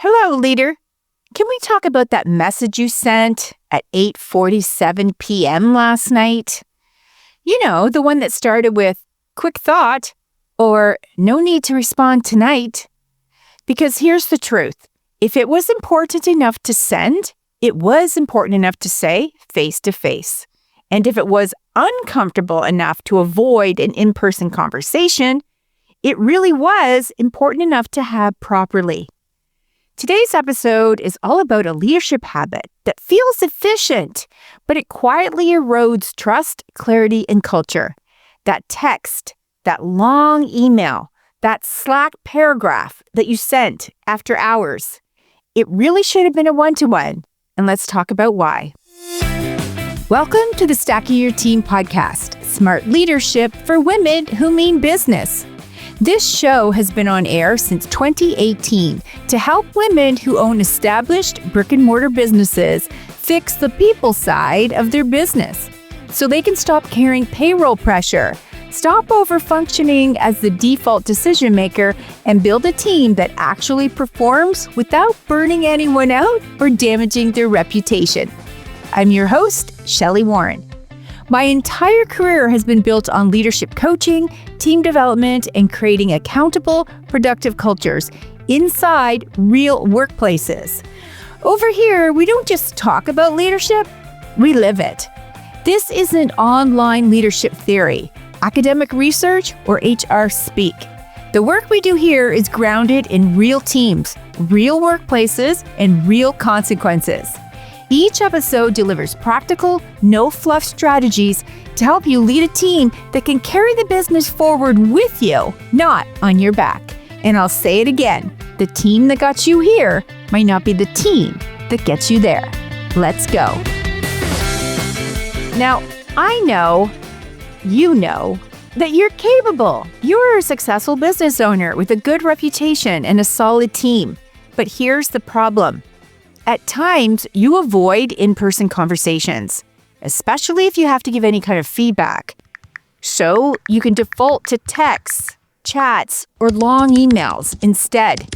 Hello, leader. Can we talk about that message you sent at 8:47 p.m. last night? You know, the one that started with quick thought or no need to respond tonight. Because here's the truth. If it was important enough to send, it was important enough to say face to face. And if it was uncomfortable enough to avoid an in-person conversation, it really was important enough to have properly. Today's episode is all about a leadership habit that feels efficient, but it quietly erodes trust, clarity, and culture. That text, that long email, that Slack paragraph that you sent after hours. It really should have been a one-to-one, and let's talk about why. Welcome to the Stacking Your Team podcast, smart leadership for women who mean business. This show has been on air since 2018 to help women who own established brick-and-mortar businesses fix the people side of their business so they can stop carrying payroll pressure, stop over-functioning as the default decision maker, and build a team that actually performs without burning anyone out or damaging their reputation. I'm your host, Shelli Warren. My entire career has been built on leadership coaching, team development, and creating accountable, productive cultures inside real workplaces. Over here, we don't just talk about leadership, we live it. This isn't online leadership theory, academic research, or HR speak. The work we do here is grounded in real teams, real workplaces, and real consequences. Each episode delivers practical, no-fluff strategies to help you lead a team that can carry the business forward with you, not on your back. And I'll say it again, the team that got you here might not be the team that gets you there. Let's go. Now, I know, you know, that you're capable. You're a successful business owner with a good reputation and a solid team. But here's the problem. At times, you avoid in-person conversations, especially if you have to give any kind of feedback. So you can default to texts, chats, or long emails instead.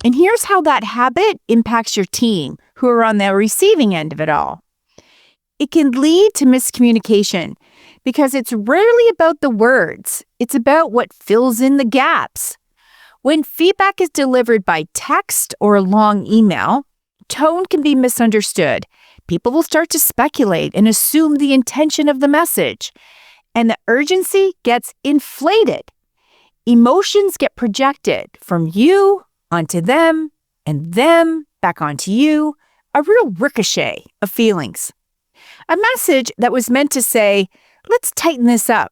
And here's how that habit impacts your team, who are on the receiving end of it all. It can lead to miscommunication because it's rarely about the words. It's about what fills in the gaps. When feedback is delivered by text or a long email, tone can be misunderstood. People will start to speculate and assume the intention of the message, and the urgency gets inflated. Emotions get projected from you onto them, and them back onto you, a real ricochet of feelings. A message that was meant to say, let's tighten this up,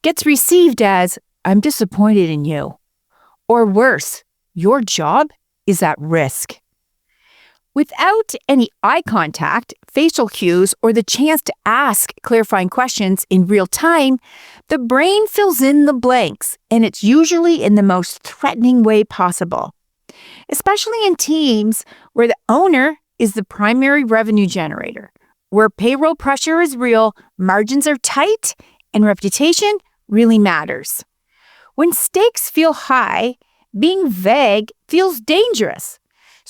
gets received as, I'm disappointed in you. Or worse, your job is at risk. Without any eye contact, facial cues, or the chance to ask clarifying questions in real time, the brain fills in the blanks, and it's usually in the most threatening way possible. Especially in teams where the owner is the primary revenue generator, where payroll pressure is real, margins are tight, and reputation really matters. When stakes feel high, being vague feels dangerous.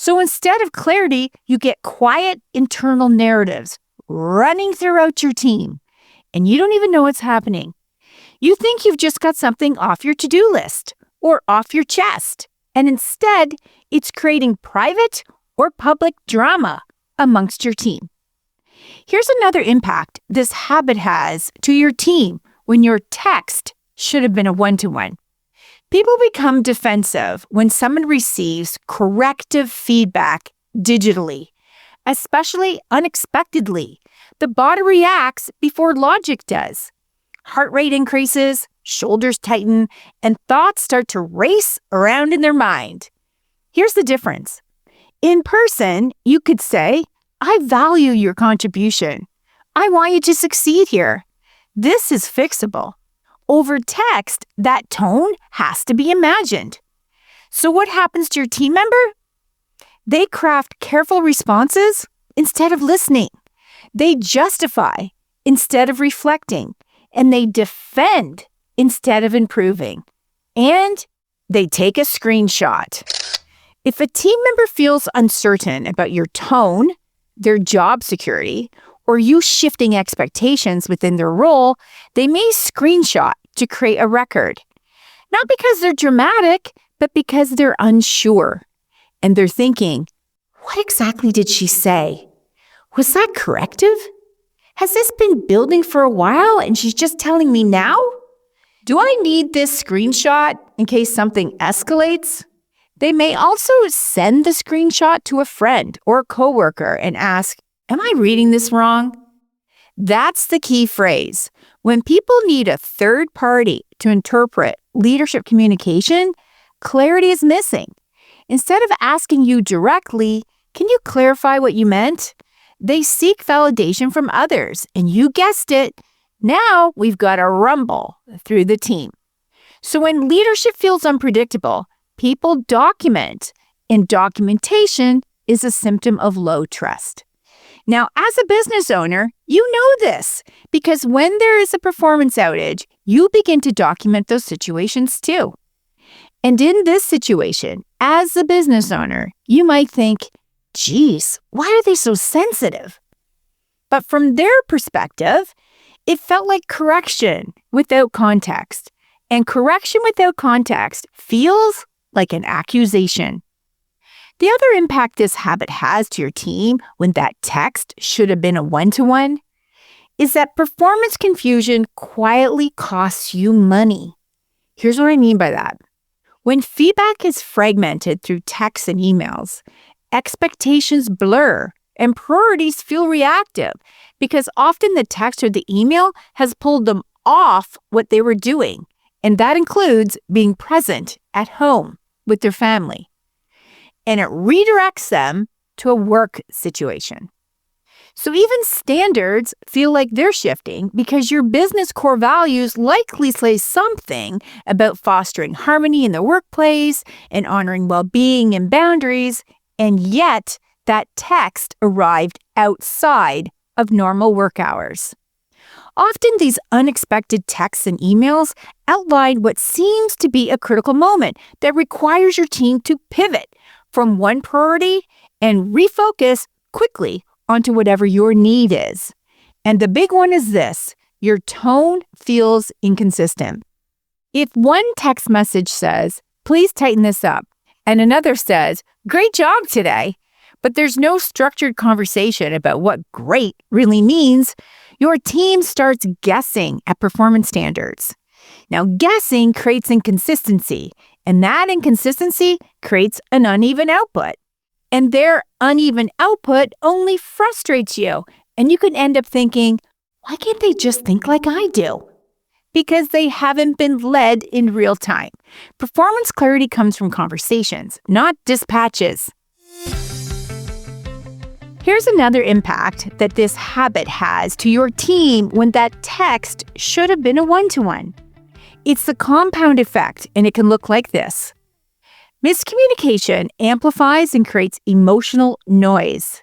So instead of clarity, you get quiet internal narratives running throughout your team, and you don't even know what's happening. You think you've just got something off your to-do list or off your chest, and instead, it's creating private or public drama amongst your team. Here's another impact this habit has to your team when your text should have been a one-to-one. People become defensive when someone receives corrective feedback digitally, especially unexpectedly. The body reacts before logic does. Heart rate increases, shoulders tighten, and thoughts start to race around in their mind. Here's the difference. In person, you could say, I value your contribution. I want you to succeed here. This is fixable. Over text, that tone has to be imagined. So what happens to your team member? They craft careful responses instead of listening. They justify instead of reflecting. And they defend instead of improving. And they take a screenshot. If a team member feels uncertain about your tone, their job security, or you shifting expectations within their role, they may screenshot to create a record. Not because they're dramatic, but because they're unsure. And they're thinking, what exactly did she say? Was that corrective? Has this been building for a while and she's just telling me now? Do I need this screenshot in case something escalates? They may also send the screenshot to a friend or a coworker and ask, am I reading this wrong? That's the key phrase. When people need a third party to interpret leadership communication, clarity is missing. Instead of asking you directly, can you clarify what you meant? They seek validation from others, and you guessed it, now we've got a rumble through the team. So when leadership feels unpredictable, people document, and documentation is a symptom of low trust. Now, as a business owner, you know this because when there is a performance outage, you begin to document those situations too. And in this situation, as a business owner, you might think, geez, why are they so sensitive? But from their perspective, it felt like correction without context. And correction without context feels like an accusation. The other impact this habit has to your team when that text should have been a one-to-one is that performance confusion quietly costs you money. Here's what I mean by that. When feedback is fragmented through texts and emails, expectations blur and priorities feel reactive because often the text or the email has pulled them off what they were doing, and that includes being present at home with their family. And it redirects them to a work situation. So even standards feel like they're shifting because your business core values likely say something about fostering harmony in the workplace and honoring well-being and boundaries, and yet that text arrived outside of normal work hours. Often these unexpected texts and emails outline what seems to be a critical moment that requires your team to pivot from one priority and refocus quickly onto whatever your need is. And the big one is this: your tone feels inconsistent. If one text message says, please tighten this up, and another says, great job today, but there's no structured conversation about what great really means, your team starts guessing at performance standards. Now, guessing creates inconsistency, and that inconsistency creates an uneven output. And their uneven output only frustrates you, and you can end up thinking, why can't they just think like I do? Because they haven't been led in real time. Performance clarity comes from conversations, not dispatches. Here's another impact that this habit has to your team when that text should have been a one-to-one. It's the compound effect, and it can look like this. Miscommunication amplifies and creates emotional noise.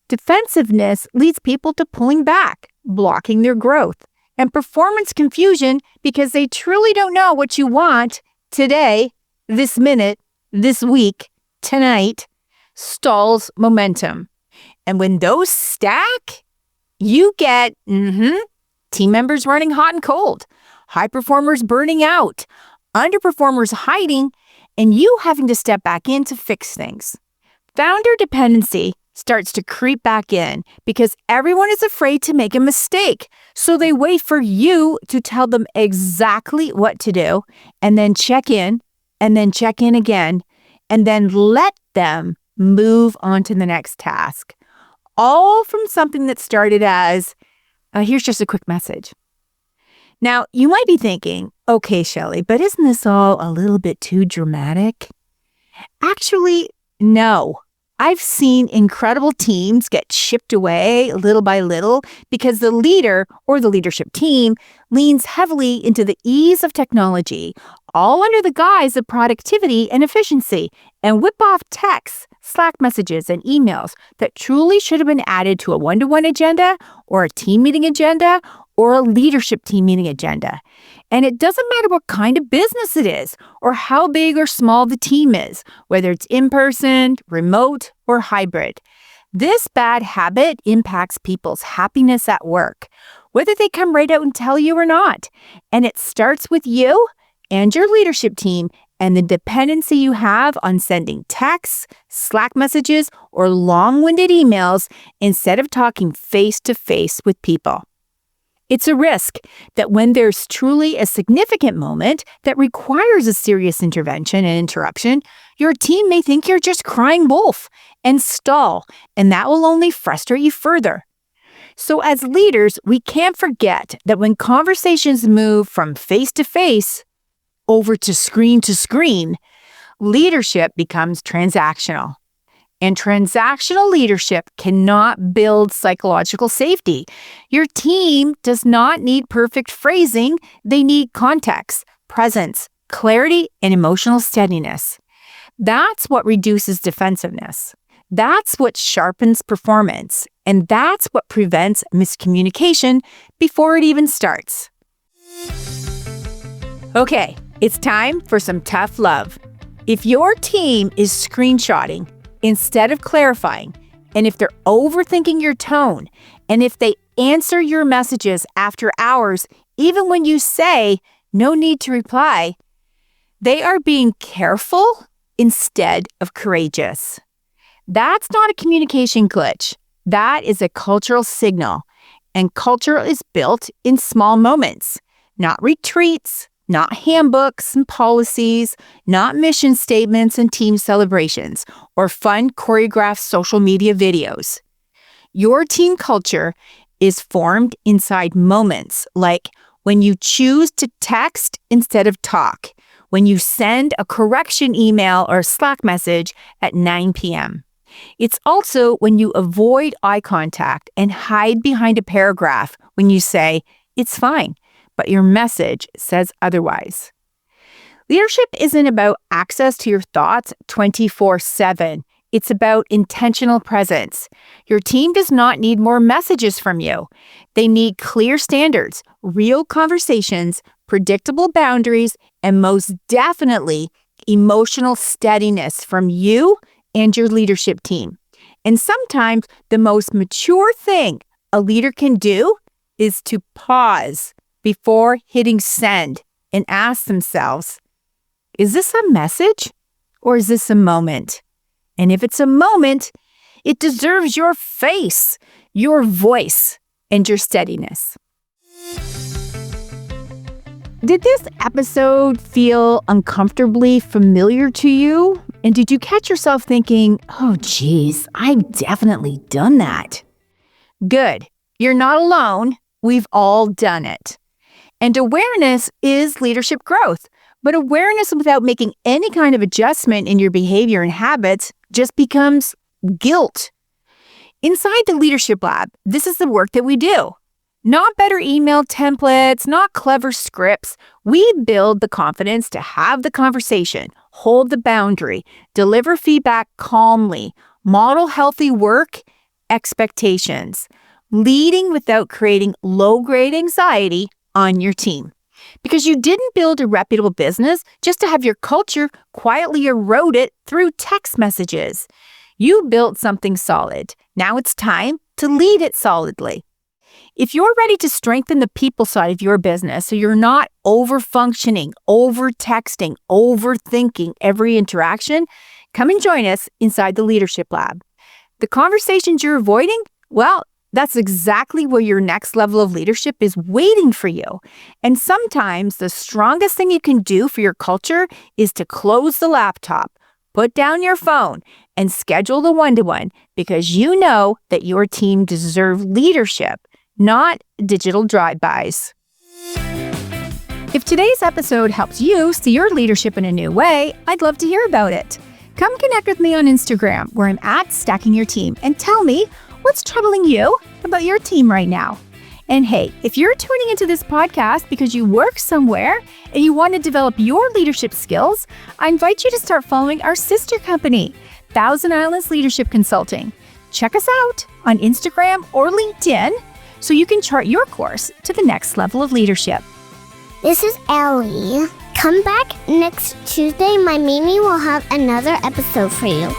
Defensiveness leads people to pulling back, blocking their growth, and performance confusion because they truly don't know what you want today, this minute, this week, tonight, stalls momentum. And when those stack, you get team members running hot and cold, high performers burning out, underperformers hiding, and you having to step back in to fix things. Founder dependency starts to creep back in because everyone is afraid to make a mistake. So they wait for you to tell them exactly what to do, and then check in, and then check in again, and then let them move on to the next task. All from something that started as, here's just a quick message. Now, you might be thinking, okay, Shelli, but isn't this all a little bit too dramatic? Actually, no. I've seen incredible teams get chipped away little by little because the leader or the leadership team leans heavily into the ease of technology, all under the guise of productivity and efficiency, and whip off texts, Slack messages, and emails that truly should have been added to a one-to-one agenda or a team meeting agenda or a leadership team meeting agenda. And it doesn't matter what kind of business it is or how big or small the team is, whether it's in-person, remote, or hybrid. This bad habit impacts people's happiness at work, whether they come right out and tell you or not. And it starts with you and your leadership team and the dependency you have on sending texts, Slack messages, or long-winded emails instead of talking face-to-face with people. It's a risk that when there's truly a significant moment that requires a serious intervention and interruption, your team may think you're just crying wolf and stall, and that will only frustrate you further. So as leaders, we can't forget that when conversations move from face-to-face over to screen, leadership becomes transactional. And transactional leadership cannot build psychological safety. Your team does not need perfect phrasing. They need context, presence, clarity, and emotional steadiness. That's what reduces defensiveness. That's what sharpens performance. And that's what prevents miscommunication before it even starts. Okay, it's time for some tough love. If your team is screenshotting instead of clarifying, and if they're overthinking your tone, and if they answer your messages after hours, even when you say, no need to reply, they are being careful instead of courageous. That's not a communication glitch. That is a cultural signal. And culture is built in small moments, not retreats, not handbooks and policies, not mission statements and team celebrations, or fun choreographed social media videos. Your team culture is formed inside moments like when you choose to text instead of talk, when you send a correction email or Slack message at 9 p.m. It's also when you avoid eye contact and hide behind a paragraph when you say, it's fine, but your message says otherwise. Leadership isn't about access to your thoughts 24/7. It's about intentional presence. Your team does not need more messages from you. They need clear standards, real conversations, predictable boundaries, and most definitely emotional steadiness from you and your leadership team. And sometimes the most mature thing a leader can do is to pause before hitting send and ask themselves, is this a message or is this a moment? And if it's a moment, it deserves your face, your voice, and your steadiness. Did this episode feel uncomfortably familiar to you? And did you catch yourself thinking, oh geez, I've definitely done that? Good. You're not alone. We've all done it. And awareness is leadership growth. But awareness without making any kind of adjustment in your behavior and habits just becomes guilt. Inside the Leadership Lab, this is the work that we do. Not better email templates, not clever scripts. We build the confidence to have the conversation, hold the boundary, deliver feedback calmly, model healthy work expectations, leading without creating low-grade anxiety on your team. Because you didn't build a reputable business just to have your culture quietly eroded through text messages. You built something solid. Now it's time to lead it solidly. If you're ready to strengthen the people side of your business so you're not over-functioning, over-texting, overthinking every interaction, come and join us inside the Leadership Lab. The conversations you're avoiding, well, that's exactly where your next level of leadership is waiting for you. And sometimes the strongest thing you can do for your culture is to close the laptop, put down your phone, and schedule the one-to-one because you know that your team deserves leadership, not digital drive-bys. If today's episode helps you see your leadership in a new way, I'd love to hear about it. Come connect with me on Instagram, where I'm at Stacking Your Team, and tell me what's troubling you about your team right now. And hey, if you're tuning into this podcast because you work somewhere and you want to develop your leadership skills, I invite you to start following our sister company, Thousand Islands Leadership Consulting. Check us out on Instagram or LinkedIn so you can chart your course to the next level of leadership. This is Ellie. Come back next Tuesday. My Mimi will have another episode for you.